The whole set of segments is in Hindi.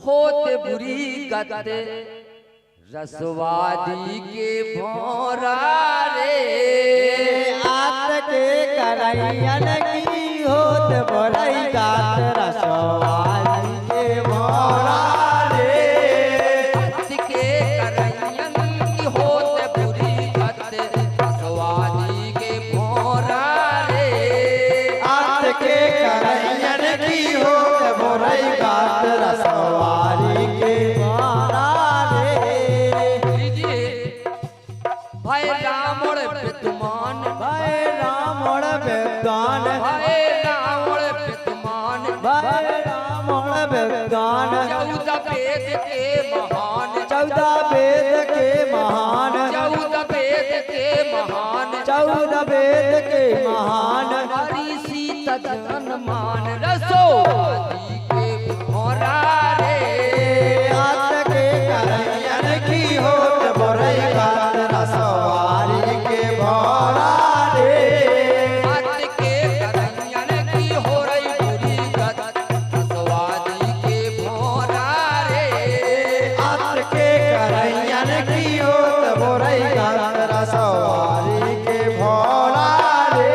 होते बुरी गत रसवादी के भोरा रे आत के करैयन की होत बड़ई गात रसवादी के भोरा रे आत के करैयन की होते बुरी गत रसवादी के भोरा रे आत के करैयन की होत बड़ई गात रसवादी के भोरा भाई रावण विद्वान भाई रावण विद्वान भाई रावण विद्वान भाई रावण विद्वान 14 वेद के महान 14 वेद के महान 14 वेद के महान 14 वेद के महान हरि सीता जन मान रसोवादी के भोरा रे आत के करैयन की होत बड़ई गात रसवारी के भोरा रे आत के करैयन की हो रही बुरी गत रसवादी के भोरा रे आत के करैयन की होत बड़ई गात रसवारी के भोरा रे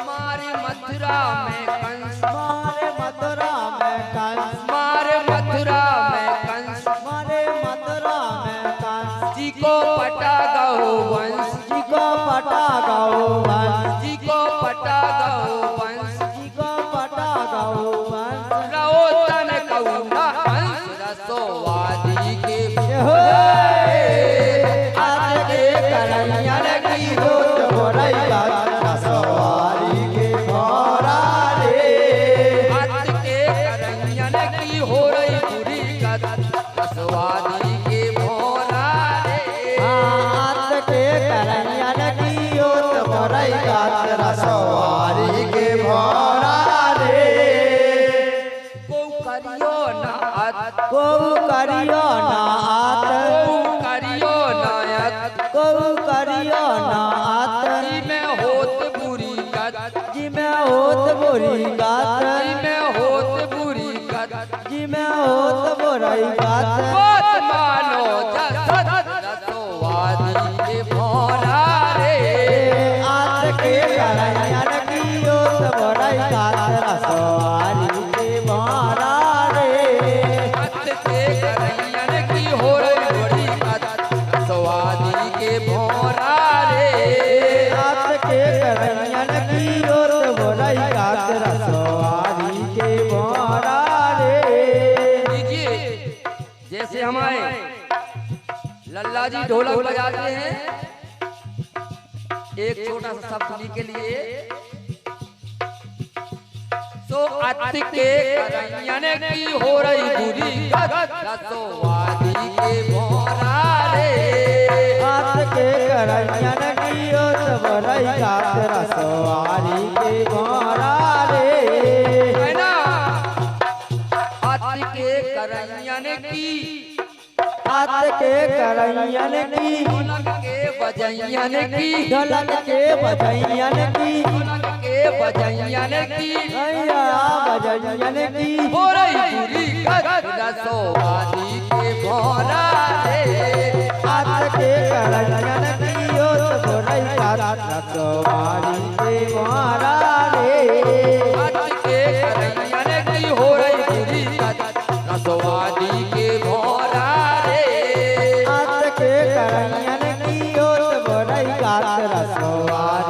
मारे मथुरा में कंस मारे मथुरा में कंस मारे मथुरा में कंस मारे मथुरा में कंस जी को पटा गौ वंश जी को पटा गौ वंश जी को पटा गौ वंश जी को पटा गौ वंश रहो तन कौना हंस रसोवादी के हो आत के करैयन की होत बड़ई गात रसवारी के भोरा रे आत के करैयन की हो रही बुरी गत रसवादी के भोरा रे आत के करैयन की होत बड़ई गात रसवारी के भोरा रे को करियो न अत को करियो ना आत को करियो न अत को करियो ना आत जी में होत बुरी गत जी में होत बुरी गात जी में होत बुरी गत जी में होत बुरी गात बात मानो जसत रसोवादी के भोरा रे आत के करैयन की होत बड़ई गात रसवारी के भोरा रे आत के करैयन की हो रही बुरी गत रसवादी के भोरा रे आत के करैयन की होत बड़ई गात रसवारी के भोरा रे लीजिए जैसे हमारे लल्ला जी ढोलक बजाते हैं एक छोटा सा शब्द सुनी के लिए सो अत के करैयन की हो रही बुरी गत रसोवादी के भोरा रे आत के करैयन की होत बड़ई गात रसवारी के भोरा रे है ना अत के करैयन की आत के करैयन की ढोलक के बजैयन की ढोलक के बजैयन की ढोलक के बजैयन की गैया बजैयन की हो रही बुरी गत रसोवादी के भोरा रे आत के करैयन की होत बड़ई गात रसवारी के भोरा रे आत के करैयन की हो रही बुरी गत रसोवादी के भोरा रे आत के करैयन की होत बड़ई गात रसवारी